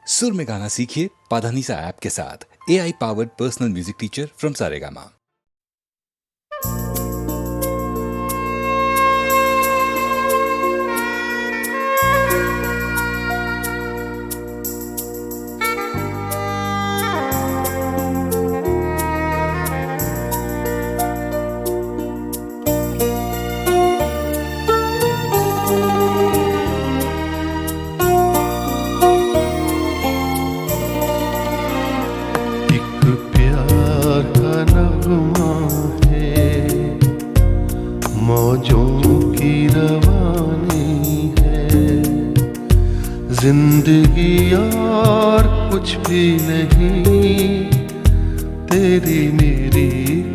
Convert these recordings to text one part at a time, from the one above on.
सुर में गाना सीखिए पाधानीसा ऐप के साथ। AI powered personal music teacher from Saregama. मौजों की रवानी है जिंदगी और कुछ भी नहीं, तेरी मेरी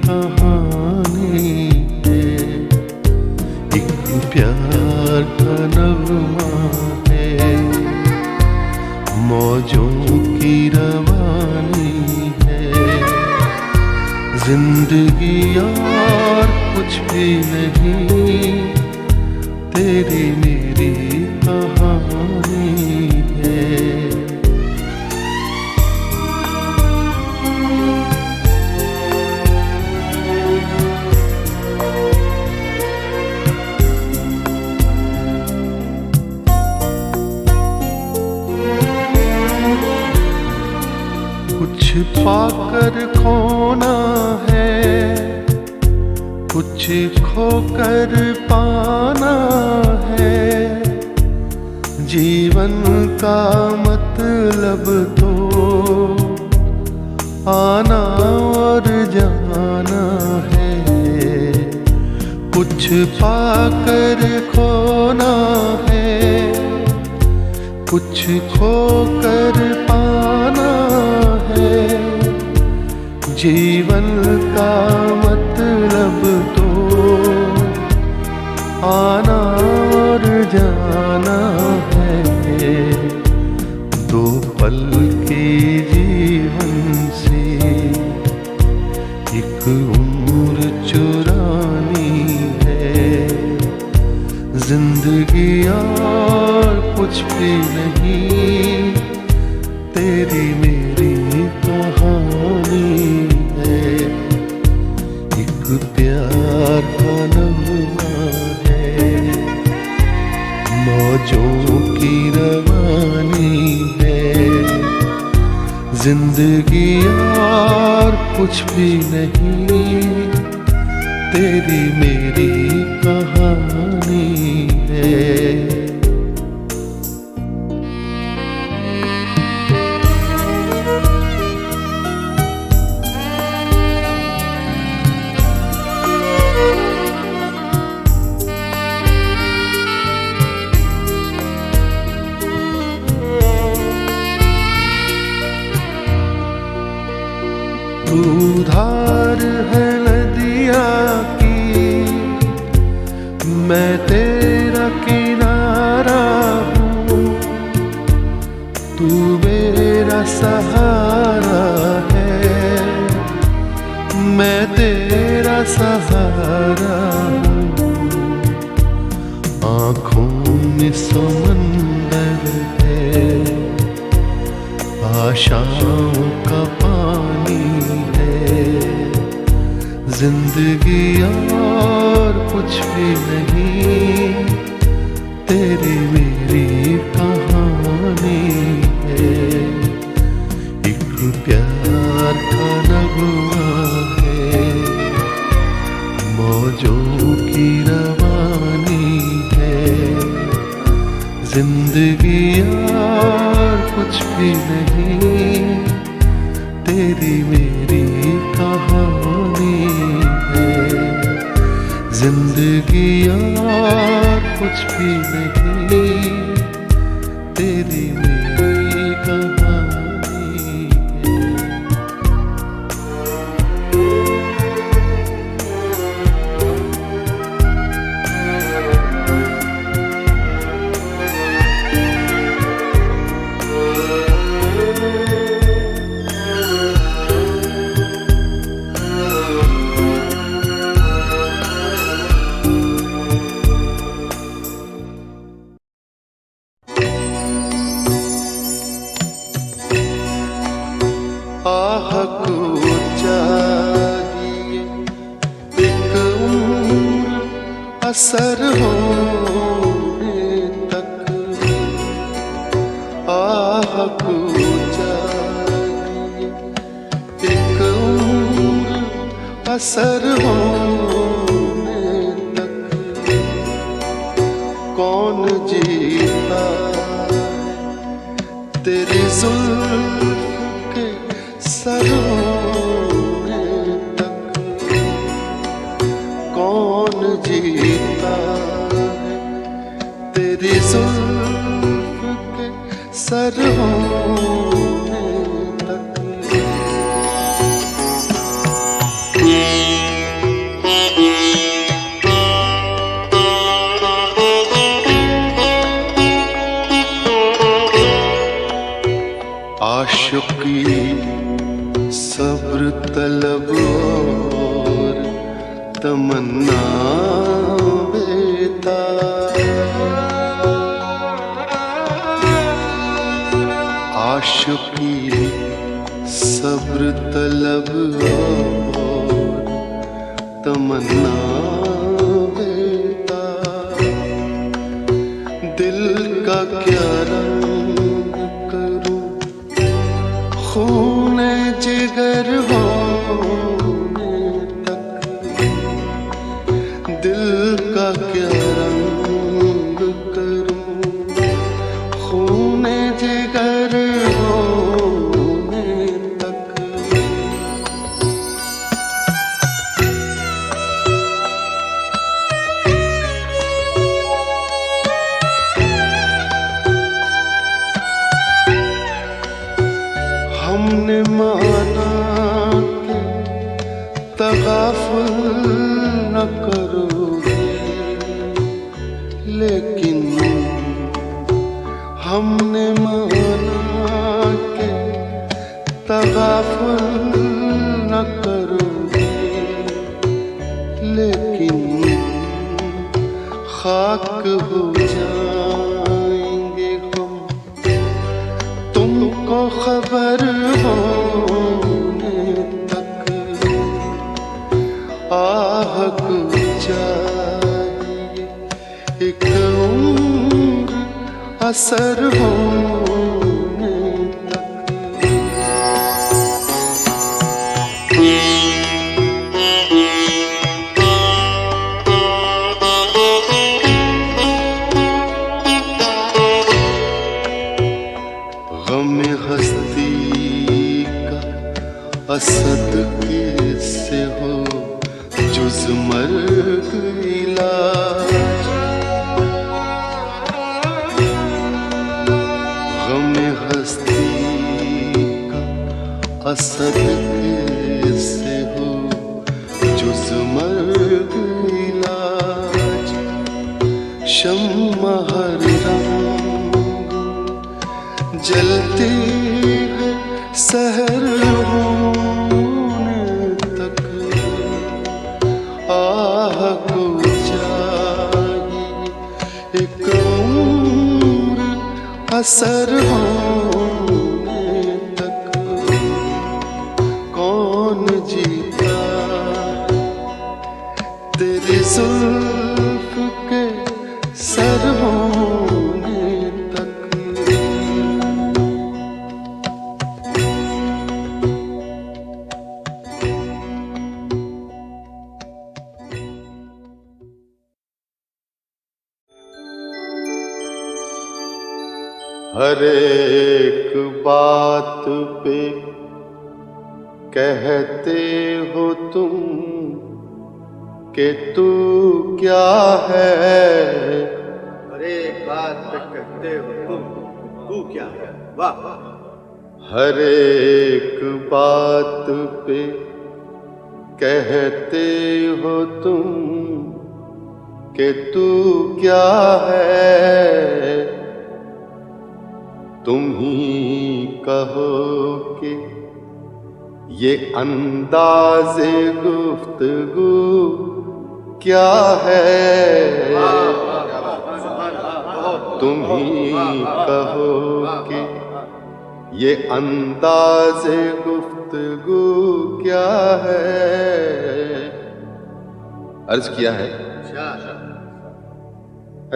कहानी है। एक प्यार का नगमा है, मौजों की रवानी है जिंदगी और कुछ भी नहीं, तेरी मेरी कहानी है। कुछ पाकर खोना है, कुछ खोकर पाना है, जीवन का मतलब तो आना और जाना है। कुछ पाकर खोना है, कुछ खोकर पाना है, जीवन का मतलब तो आना और जाना है। दो पल के जीवन से एक उम्र चुरानी है, जिंदगी और कुछ भी नहीं, तेरी मेरी कहानी है। एक प्यार का नगमा है, मौजों की रवानी है, जिंदगी और कुछ भी नहीं, तेरी मेरी कहानी है। तू धार है नदिया की, मैं तेरा किनारा हूँ, तू मेरा सहारा है, मैं तेरा सहारा हूँ। आँखों में समंदर है, आशाओं का पानी है, जिंदगी और कुछ भी नहीं, तेरी मेरी कहानी है। एक प्यार का नगमा है, मौजों की रवानी है, जिंदगी और कुछ भी नहीं, तेरी मेरी कहानी है। जिंदगी और कुछ भी नहीं, तेरी मेरी कहानी है। को चाहिए एक उम्र असर होने तक, आह को चाहिए एक उम्र असर होने तक। कौन जीता तेरी जुल्फ के सर होने तक, कौन जीता है तेरी जुल्फ के सर होने तक। आशिकी सब्र तलब और तमन्ना बेताब, आशिकी सब्र तलब और तमन्ना बेताब। दिल का क्या रंग करूं खूने जिगर होने तक, दिल का क्या रंग करूं खूने जिगर होने तक। हमने माना कि तगाफुल न करोगे, लेकिन हमने माना कि तगाफुल न करोगे, लेकिन खाक हो जाएंगे हम तुमको खबर होने तक। आह को चाहिए एक उम्र असर होने तक। गम हस्ती का असद किससे हो जुज मर्ग इलाज, गम हस्ती का असद किससे हो जुज मर्ग इलाज। शम्मा हर रंग जलती है सहर होने तक, आह को चाहिए एक उम्र असर होने तक। कौन जीता तेरी जुल्फ के सर होने तक। हर एक बात पे कहते हो तुम कि तू क्या है। हर एक बात पे कहते हो तुम तू क्या है। वाह। हर एक बात पे कहते हो तुम कि तू क्या है। तुम ही कहो कि ये अंदाज़े गुफ्तगू क्या है। तुम ही कहो कि ये अंदाज़े गुफ्तगू क्या है। अर्ज किया है,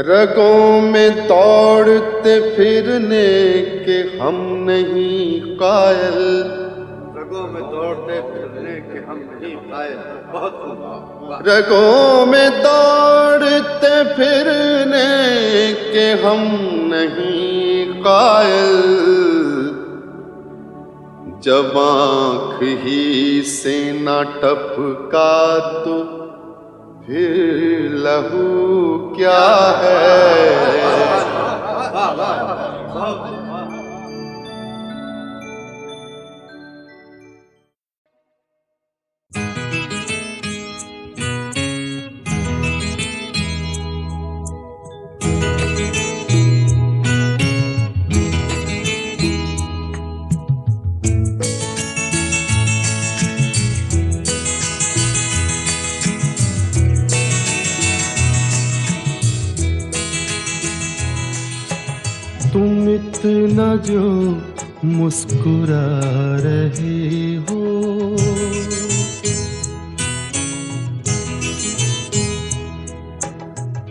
रगों में दौड़ते फिरने के हम नहीं कायल। रगों में दौड़ते फिरने के हम नहीं कायल। बहुत खूब। रगों में दौड़ते फिरने के हम नहीं कायल। जब आँख ही से न टपका तो फिर लहू क्या है। तुम इतना जो मुस्कुरा रहे हो,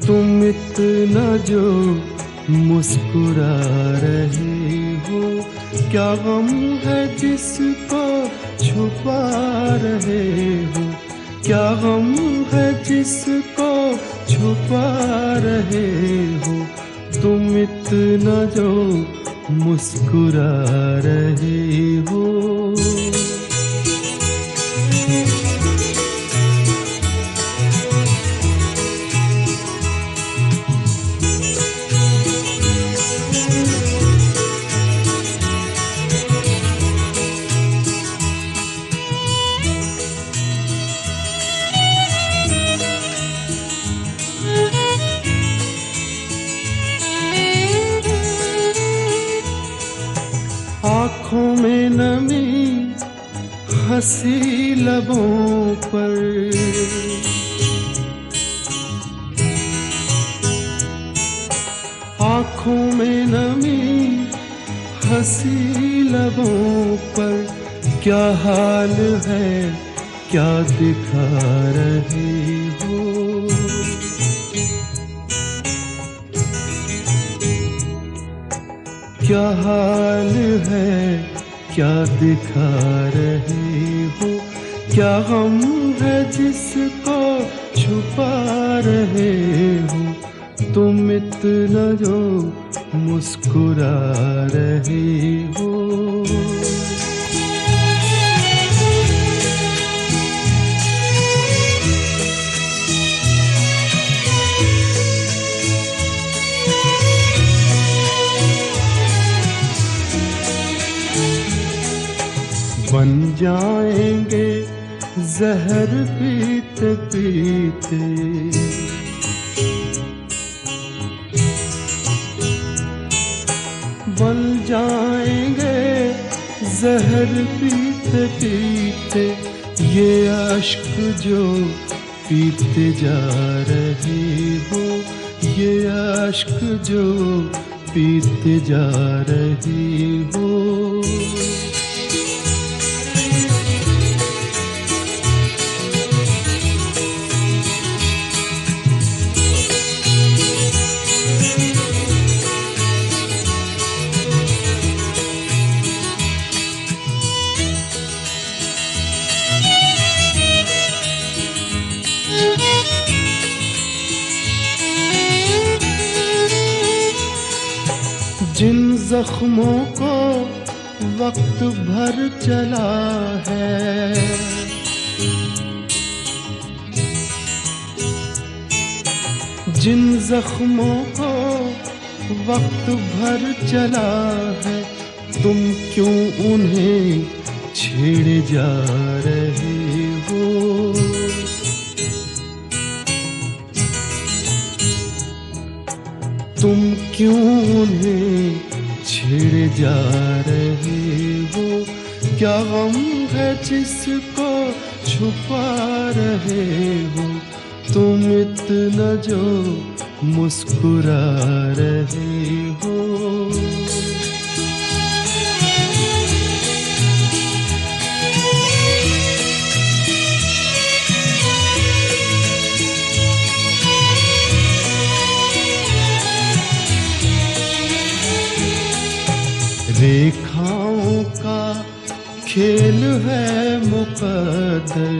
तुम इतना जो मुस्कुरा रहे हो, क्या गम है जिसको छुपा रहे हो, क्या गम है जिसको छुपा रहे हो। तुम इतना जो मुस्कुरा रहे हो। आँखों में नमी हंसी लबों पर, आँखों में नमी हंसी लबों पर, क्या हाल है क्या दिखा रहे हो। क्या हाल है क्या दिखा रहे हो, क्या गम है जिसको छुपा रहे हो। तुम इतना जो मुस्कुरा रहे हो। बन जाएंगे जहर पीते पीते, बन जाएंगे जहर पीते पीते। ये अश्क जो पीते जा रहे हो, ये अश्क जो पीते जा रहे हो। जिन जख्मों को वक्त भर चला है, जिन जख्मों को वक्त भर चला है, तुम क्यों उन्हें छेड़े जा रहे हो। तुम क्यों उन्हें छेड़े जा रहे हो। क्या गम है जिसको छुपा रहे हो। तुम इतना जो मुस्कुरा रहे हो। रेखाओं का खेल है मुकद्दर।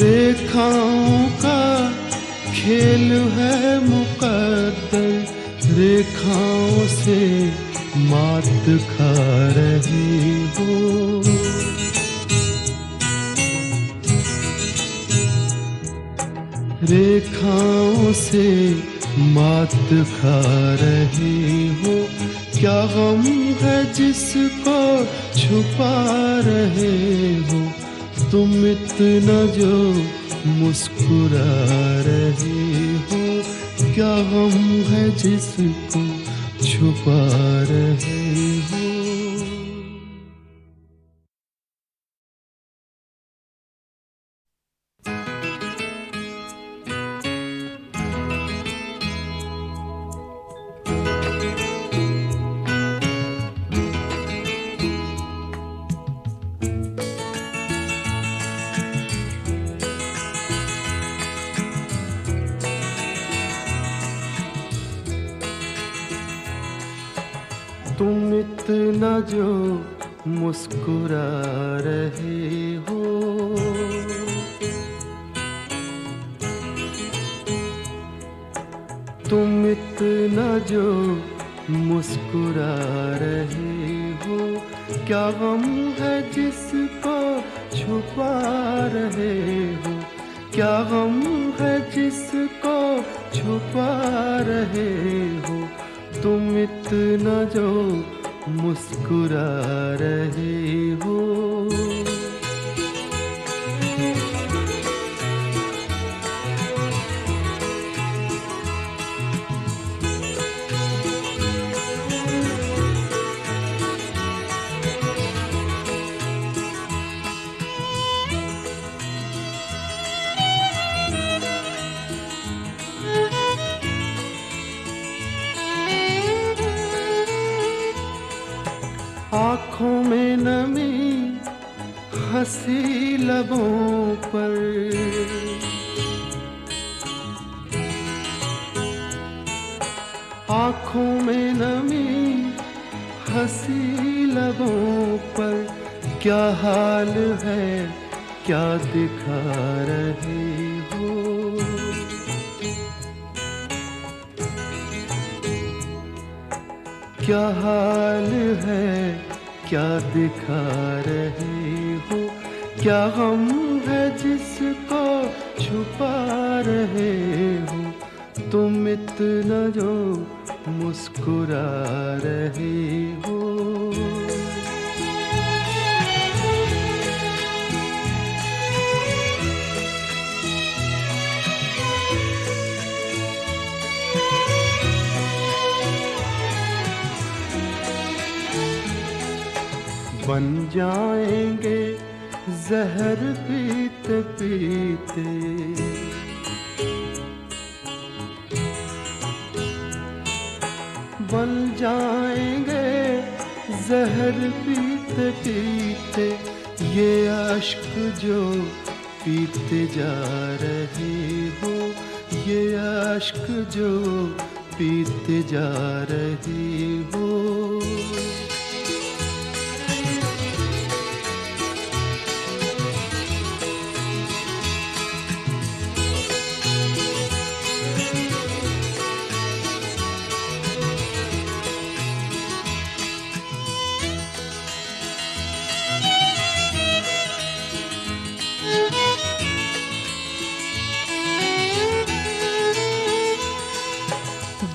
रेखाओं का खेल है मुकद्दर, रेखाओं से मात खा रही हो। रेखाओं से मात खा रही हो। क्या गम है जिसको छुपा रहे हो, तुम इतना जो मुस्कुरा रहे हो। क्या गम है जिसको छुपा रहे हो। तुम इतना जो मुस्कुरा रहे हो। तुम इतना जो मुस्कुरा रहे हो। क्या गम है जिसको छुपा रहे हो। क्या गम है जिसको छुपा रहे हो। तुम इतना जो मुस्कुरा रहे हो। आँखों में नमी हंसी लबों पर। आँखों में नमी हंसी लबों पर। क्या हाल है क्या दिखा रहे हो। क्या हाल है क्या दिखा रहे हो। क्या गम है जिसको छुपा रहे हो। तुम इतना जो मुस्कुरा रहे हो। बन जाएंगे जहर पीते पीते। बन जाएंगे जहर पीते पीते। ये अश्क जो पीते जा रहे हो। ये अश्क जो पीते जा रहे हो।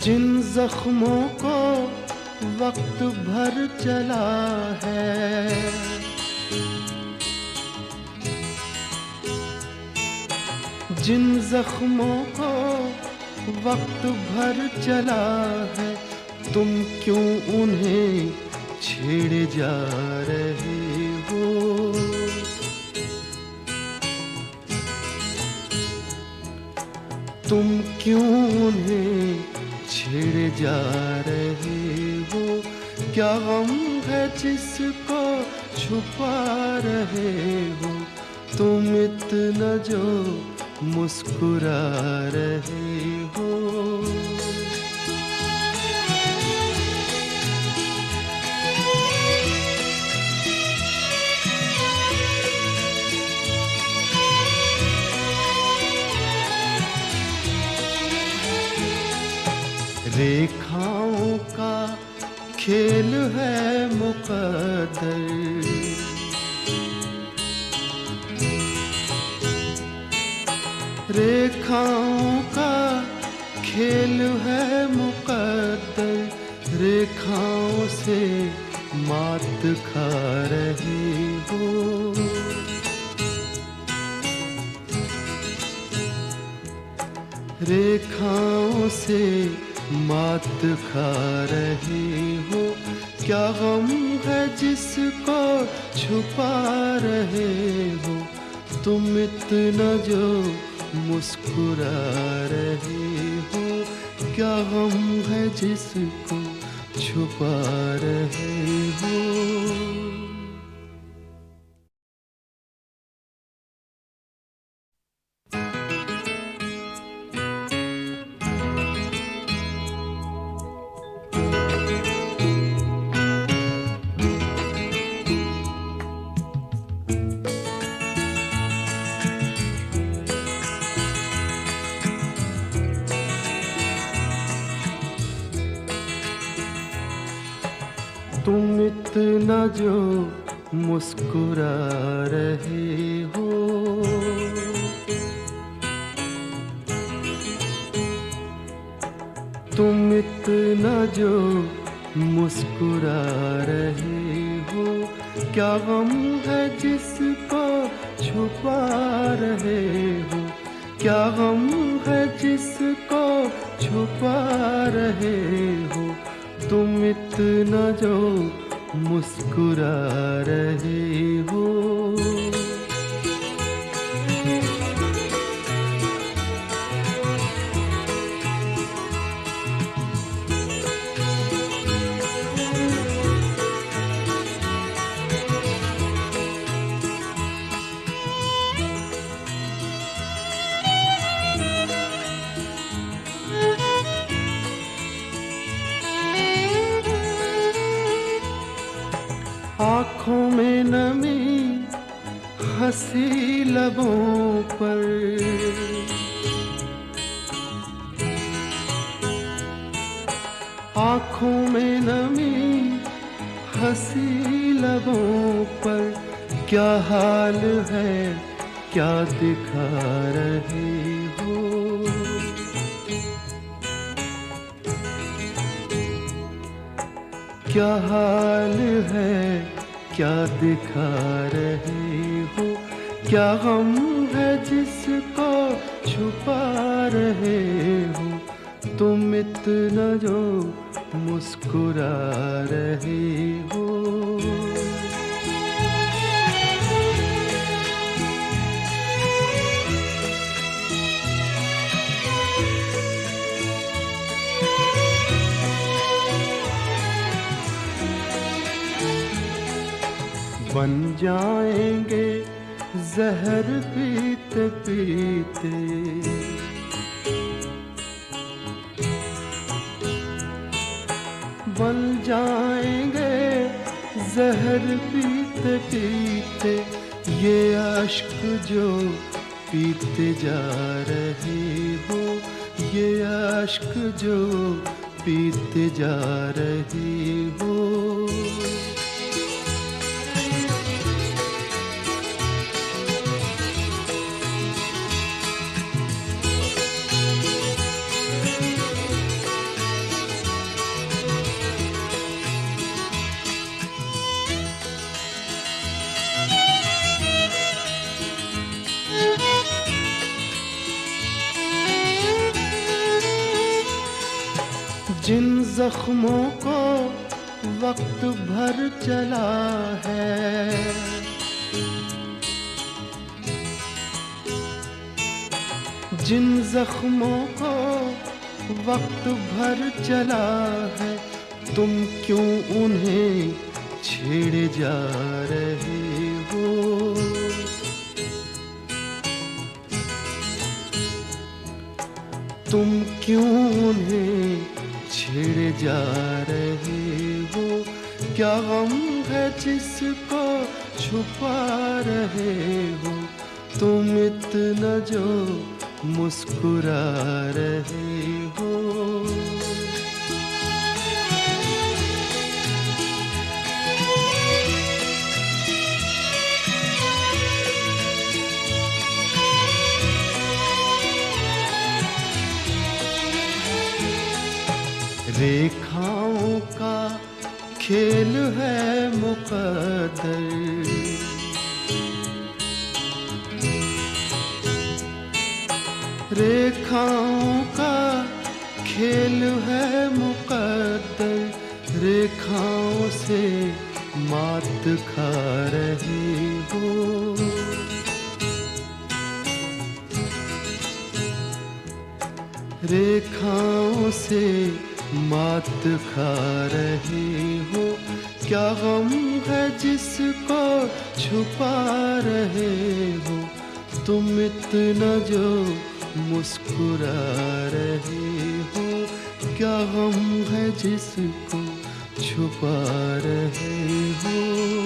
जिन जख्मों को वक्त भर चला है। जिन जख्मों को वक्त भर चला है। तुम क्यों उन्हें छेड़े जा रहे हो। तुम क्यों उन्हें छेड़े जा रहे हो। क्या गम है जिसको छुपा रहे हो। तुम इतना जो मुस्कुरा रहे हो। रेखाओं का खेल है मुकद्दर। रेखाओं का खेल है मुकद्दर, रेखाओं से मात खा रहे हो। रेखाओं से मात खा रहे हो। क्या गम है जिसको छुपा रहे हो, तुम इतना जो मुस्कुरा रहे हो। क्या गम है जिसको छुपा रहे हो। तुम इतना जो मुस्कुरा रहे हो। तुम इतना जो मुस्कुरा रहे हो। क्या गम है जिसको छुपा रहे हो। क्या गम है जिसको छुपा रहे हो। तुम इतना जो मुस्कुरा रहे हो। आँखों में नमी हंसी लबों पर। आँखों में नमी हंसी लबों पर। क्या हाल है क्या दिखा रहे हो। क्या हाल है क्या दिखा रहे हो। क्या गम है जिसको छुपा रहे हो। तुम इतना जो मुस्कुरा रहे हो। बन जाएंगे जहर पीते पीते। बन जाएंगे जहर पीते पीते। ये अश्क जो पीते जा रहे हो। ये अश्क जो पीते जा रहे हो। जिन जख्मों को वक्त भर चला है। जिन जख्मों को वक्त भर चला है। तुम क्यों उन्हें छेड़े जा रहे हो। तुम क्यों उन्हें छेड़े जा रहे हो। क्या गम है जिसको छुपा रहे हो। तुम इतना जो मुस्कुरा रहे हो। रेखाओं का खेल है मुकद्दर। रेखाओं का खेल है मुकद्दर, रेखाओं से मात खा रहे हो। रेखाओं से मात खा रहे हो। क्या गम है जिसको छुपा रहे हो, तुम इतना जो मुस्कुरा रहे हो। क्या गम है जिसको छुपा रहे हो।